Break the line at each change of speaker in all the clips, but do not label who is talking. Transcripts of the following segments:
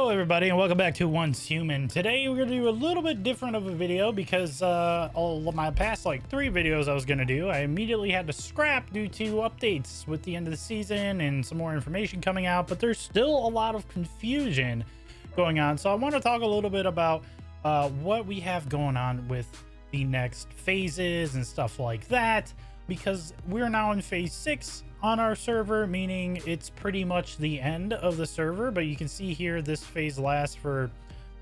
Hello everybody and welcome back to Once Human. Today we're going to do a little bit different of a video because all of my past like 3 videos I was going to do, I immediately had to scrap due to updates with the end of the season and some more information coming out, but there's still a lot of confusion going on. So I want to talk a little bit about what we have going on with the next phases and stuff like that, because we're now in phase 6 on our server, meaning it's pretty much the end of the server. But you can see here this phase lasts for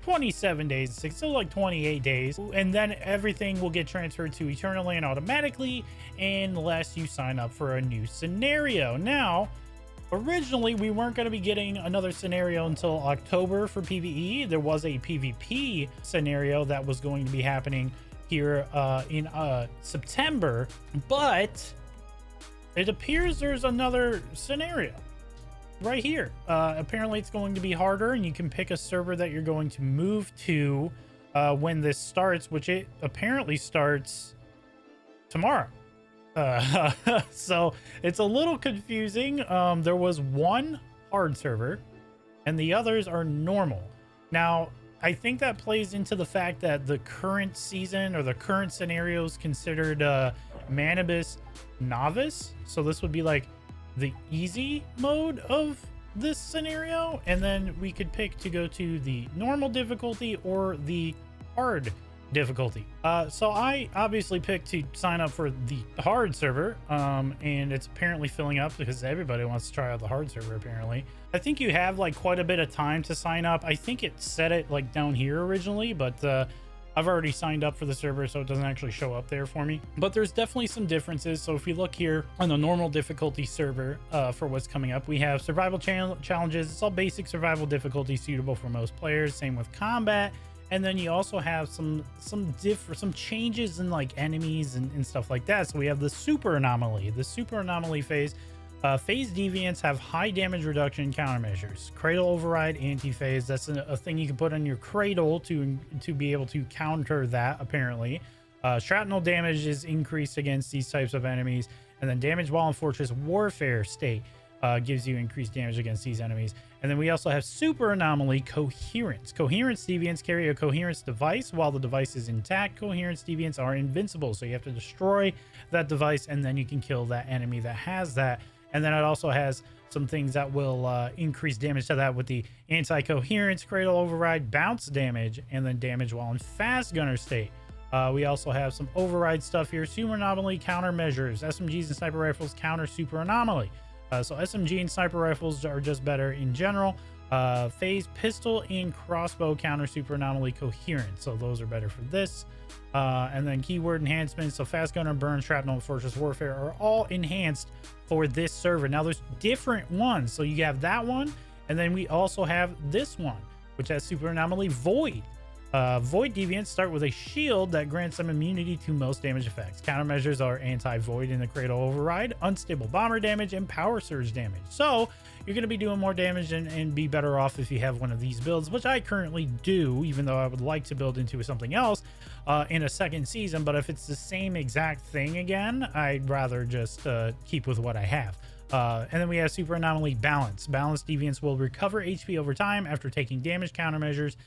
27 days, so like 28 days, and then everything will get transferred to Eternal Land automatically unless you sign up for a new scenario. Now, originally we weren't going to be getting another scenario until October for PvE. There was a PvP scenario that was going to be happening here in September, but it appears there's another scenario right here. Apparently it's going to be harder, and you can pick a server that you're going to move to when this starts, which it apparently starts tomorrow. So it's a little confusing. There was one hard server and the others are normal. Now, I think that plays into the fact that the current season or the current scenario is considered Manibus Novice. So this would be like the easy mode of this scenario, and then we could pick to go to the normal difficulty or the hard difficulty. So I obviously picked to sign up for the hard server, and it's apparently filling up because everybody wants to try out the hard server apparently. I think you have like quite a bit of time to sign up. I think it set it like down here originally, but I've already signed up for the server, so it doesn't actually show up there for me. But there's definitely some differences. So if you look here on the normal difficulty server for what's coming up, we have survival challenges. It's all basic survival difficulty suitable for most players. Same with combat. And then you also have some changes in like enemies and stuff like that. So we have the super anomaly. The super anomaly phase. Phase deviants have high damage reduction countermeasures. Cradle override anti-phase. That's a thing you can put on your cradle to be able to counter that, apparently. Shrapnel damage is increased against these types of enemies. And then damage while in fortress warfare state gives you increased damage against these enemies. And then we also have super anomaly coherence. Coherence deviants carry a coherence device. While the device is intact, coherence deviants are invincible. So you have to destroy that device and then you can kill that enemy that has that. And then it also has some things that will increase damage to that with the anti-coherence, cradle override, bounce damage, and then damage while in fast gunner state. We also have some override stuff here. Super anomaly countermeasures. SMGs and sniper rifles counter super anomaly. So SMG and sniper rifles are just better in general. Phase pistol and crossbow counter super anomaly coherence. So those are better for this. And then keyword enhancements. So fast gunner, burn, shrapnel, and fortress warfare are all enhanced for this server. Now there's different ones. So you have that one, and then we also have this one, which has super anomaly void. Void deviants start with a shield that grants them immunity to most damage effects. Countermeasures are anti-void in the cradle override, unstable bomber damage, and power surge damage. So you're going to be doing more damage and be better off if you have one of these builds, which I currently do, even though I would like to build into something else in a second season. But if it's the same exact thing again, I'd rather just keep with what I have. And then we have super anomaly balance. Balance deviants will recover HP over time after taking damage countermeasures.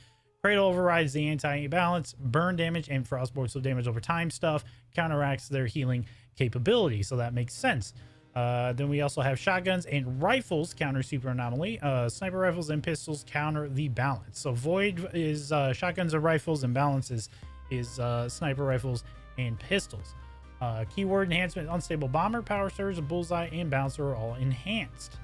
Cradle overrides the anti-balance, burn damage, and frostbolt, so damage over time stuff counteracts their healing capability. So that makes sense. Then we also have shotguns and rifles counter super anomaly. Sniper rifles and pistols counter the balance. So void is shotguns or rifles, and balance is sniper rifles and pistols. Keyword enhancement: unstable bomber, power surge, bullseye, and bouncer are all enhanced.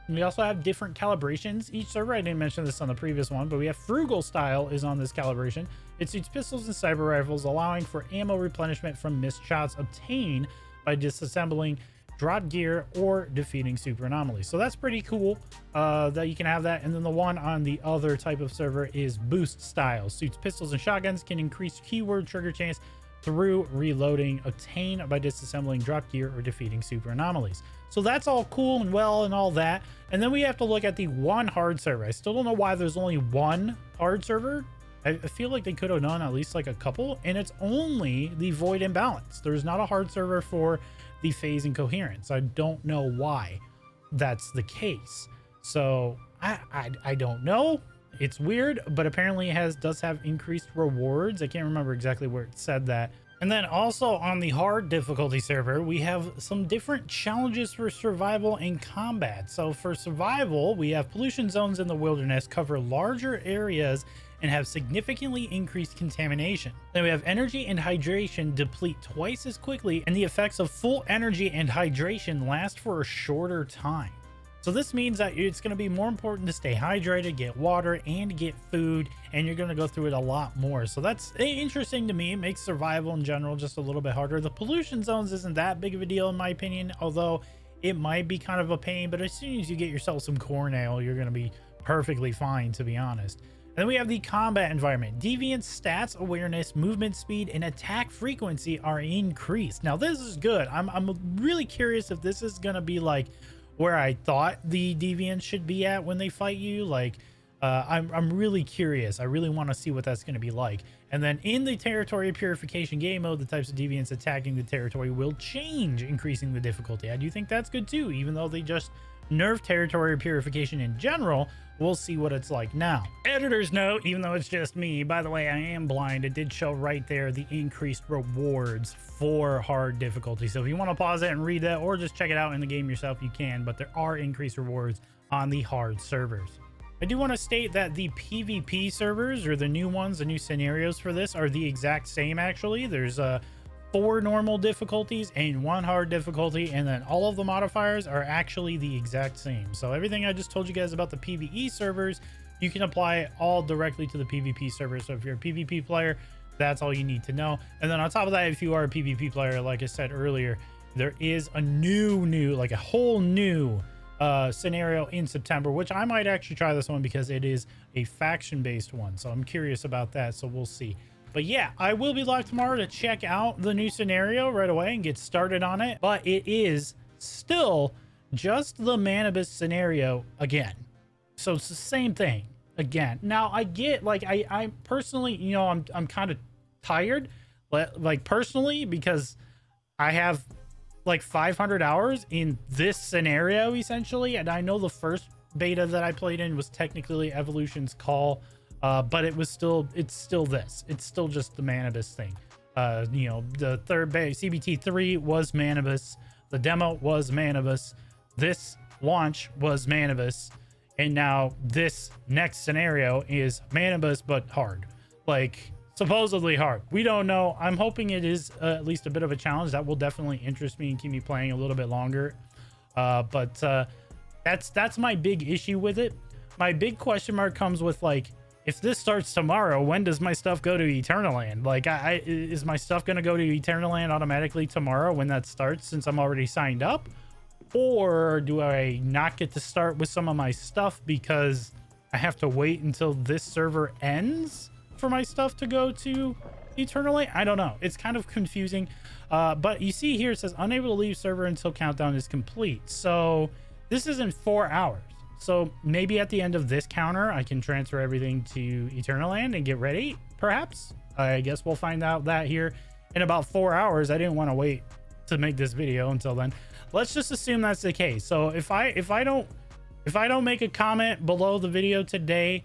We also have different calibrations. Each server, I didn't mention this on the previous one, but we have frugal style is on this calibration. It suits pistols and sniper rifles, allowing for ammo replenishment from missed shots obtained by disassembling drop gear or defeating super anomalies. So that's pretty cool that you can have that. And then the one on the other type of server is boost style. Suits pistols and shotguns, can increase keyword trigger chance through reloading obtained by disassembling drop gear or defeating super anomalies. So that's all cool and well and all that. And then we have to look at the one hard server. I still don't know why there's only one hard server. I feel like they could have done at least like a couple, and it's only the void and balance. There's not a hard server for the phase and coherence. I don't know why that's the case. So I don't know. It's weird, but apparently it does have increased rewards. I can't remember exactly where it said that. And then also on the hard difficulty server, we have some different challenges for survival and combat. So for survival, we have pollution zones in the wilderness cover larger areas and have significantly increased contamination. Then we have energy and hydration deplete twice as quickly, and the effects of full energy and hydration last for a shorter time. So this means that it's going to be more important to stay hydrated, get water, and get food, and you're going to go through it a lot more. So that's interesting to me. It makes survival in general just a little bit harder. The pollution zones isn't that big of a deal in my opinion, although it might be kind of a pain, but as soon as you get yourself some corn ale, you're going to be perfectly fine, to be honest. And then we have the combat environment. Deviant stats, awareness, movement speed, and attack frequency are increased. Now this is good. I'm really curious if this is going to be like where I thought the deviants should be at when they fight you. Like I'm really curious. I really want to see what that's going to be like. And then in the territory purification game mode, the types of deviants attacking the territory will change, increasing the difficulty. I do think that's good too, even though they just nerfed territory purification in general. We'll see what it's like now. Editor's note, even though it's just me, by the way, I am blind. It did show right there the increased rewards for hard difficulty. So if you want to pause it and read that, or just check it out in the game yourself, you can, but there are increased rewards on the hard servers. I do want to state that the PvP servers, or the new ones, the new scenarios for this, are the exact same actually. There's 4 normal difficulties and 1 hard difficulty, and then all of the modifiers are actually the exact same. So everything I just told you guys about the PvE servers, you can apply it all directly to the PvP server. So if you're a PvP player, that's all you need to know. And then on top of that, if you are a PvP player, like I said earlier, there is a new like a whole new scenario in September, which I might actually try this one because it is a faction based one. So I'm curious about that. So we'll see. But yeah, I will be live tomorrow to check out the new scenario right away and get started on it. But it is still just the Manibus scenario again. So it's the same thing again. Now I get, like, I personally, you know, I'm kind of tired, like personally, because I have like 500 hours in this scenario essentially. And I know the first beta that I played in was technically Evolution's Call. But it's still this. It's still just the Manibus thing. You know, the third beta, CBT3 was Manibus. The demo was Manibus. This launch was Manibus. And now this next scenario is Manibus, but hard. Like, supposedly hard. We don't know. I'm hoping it is at least a bit of a challenge. That will definitely interest me and keep me playing a little bit longer. But that's my big issue with it. My big question mark comes with, like, if this starts tomorrow, when does my stuff go to Eternaland? Like, is my stuff going to go to Eternaland automatically tomorrow when that starts, since I'm already signed up? Or do I not get to start with some of my stuff because I have to wait until this server ends for my stuff to go to Eternaland? I don't know. It's kind of confusing. But you see here, it says unable to leave server until countdown is complete. So this is in 4 hours. So maybe at the end of this counter, I can transfer everything to Eternaland and get ready, perhaps. I guess we'll find out that here in about 4 hours. I didn't want to wait to make this video until then. Let's just assume that's the case. So if I don't make a comment below the video today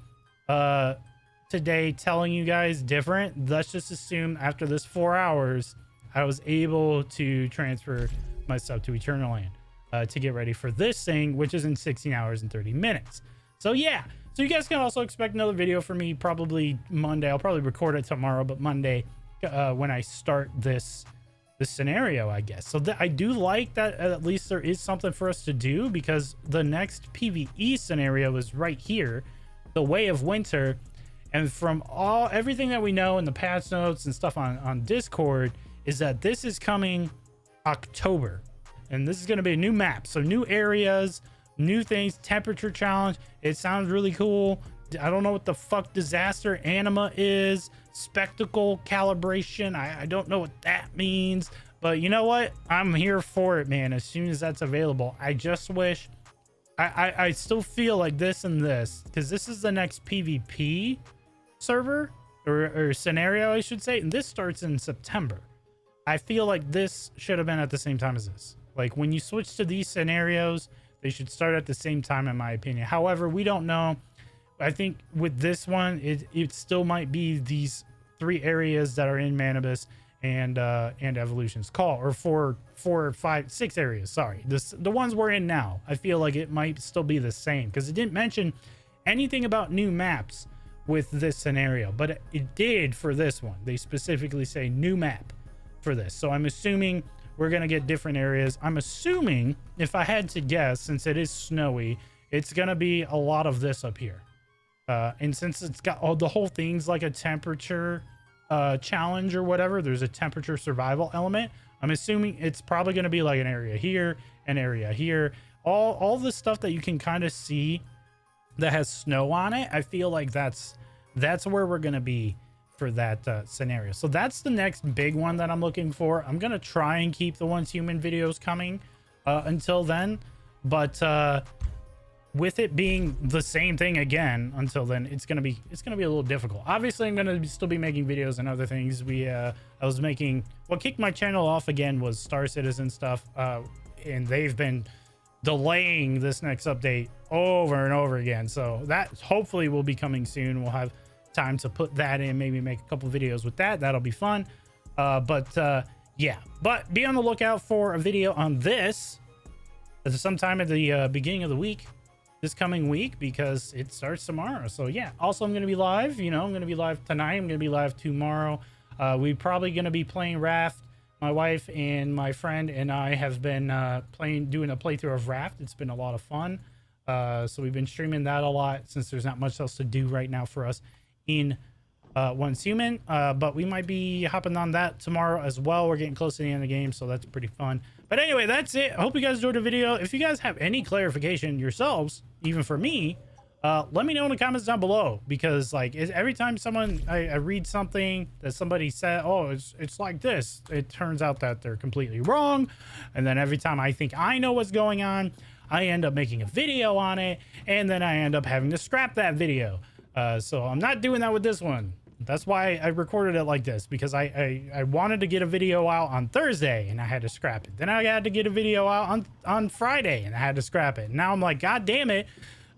telling you guys different, let's just assume after this 4 hours, I was able to transfer my stuff to Eternaland. To get ready for this thing, which is in 16 hours and 30 minutes. So yeah, so you guys can also expect another video from me probably Monday. I'll probably record it tomorrow, but Monday when I start this scenario, I guess. So I do like that at least there is something for us to do, because the next PvE scenario is right here, the Way of Winter. And from everything that we know in the patch notes and stuff on Discord is that this is coming October. And this is going to be a new map. So new areas, new things, temperature challenge. It sounds really cool. I don't know what the fuck disaster anima is. Spectacle calibration. I don't know what that means. But you know what? I'm here for it, man. As soon as that's available. I just wish... I still feel like this and this. Because this is the next PvP server. Or scenario, I should say. And this starts in September. I feel like this should have been at the same time as this. Like, when you switch to these scenarios, they should start at the same time, in my opinion. However, we don't know. I think with this one, it still might be these 3 areas that are in Manibus and Evolution's Call, or 4, 5, 6 areas. Sorry, the ones we're in now. I feel like it might still be the same because it didn't mention anything about new maps with this scenario, but it did for this one. They specifically say new map for this, so I'm assuming we're gonna get different areas. I'm assuming, if I had to guess, since it is snowy, it's gonna be a lot of this up here. And since it's got all the whole thing's like a temperature challenge or whatever, there's a temperature survival element. I'm assuming it's probably going to be like an area here, an area here, all the stuff that you can kind of see that has snow on it. I feel like that's where we're going to be for that scenario. So that's the next big one that I'm looking for. I'm going to try and keep the Once Human videos coming until then, but with it being the same thing again until then, it's gonna be a little difficult. Obviously, I'm gonna still be making videos and other things. I was making, what kicked my channel off again was Star Citizen stuff, and they've been delaying this next update over and over again. So that hopefully will be coming soon. We'll have time to put that in, maybe make a couple videos with that. That'll be fun. Yeah, but be on the lookout for a video on this sometime at the beginning of the week, this coming week, because it starts tomorrow. So yeah, also I'm going to be live, I'm going to be live tonight. I'm going to be live tomorrow. We're probably going to be playing Raft. My wife and my friend and I have been doing a playthrough of Raft. It's been a lot of fun. So we've been streaming that a lot since there's not much else to do right now for us in Once Human. But we might be hopping on that tomorrow as well. We're getting close to the end of the game, so that's pretty fun. But anyway, that's it. I hope you guys enjoyed the video. If you guys have any clarification yourselves, even for me, let me know in the comments down below, because like every time I read something that somebody said, oh, it's like this, it turns out that they're completely wrong. And then every time I think I know what's going on, I end up making a video on it, and then I end up having to scrap that video. So I'm not doing that with this one. That's why I recorded it like this, because I wanted to get a video out on Thursday and I had to scrap it. Then I had to get a video out on Friday and I had to scrap it. Now I'm like, God damn it,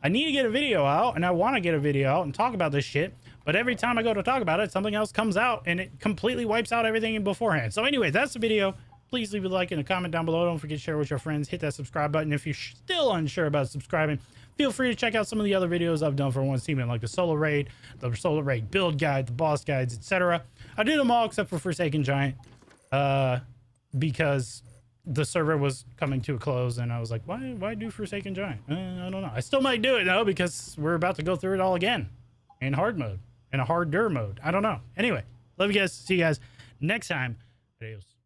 I need to get a video out, and I want to get a video out and talk about this shit. But every time I go to talk about it, something else comes out and it completely wipes out everything beforehand. So anyway, that's the video. Please leave a like and a comment down below. Don't forget to share with your friends. Hit that subscribe button. If you're still unsure about subscribing, feel free to check out some of the other videos I've done for Once Human, like the solo raid build guide, the boss guides, etc. I did them all except for Forsaken Giant, because the server was coming to a close, and I was like, why do Forsaken Giant? I don't know. I still might do it though, because we're about to go through it all again in hard mode, in a harder mode. I don't know. Anyway, love you guys. See you guys next time. Adios.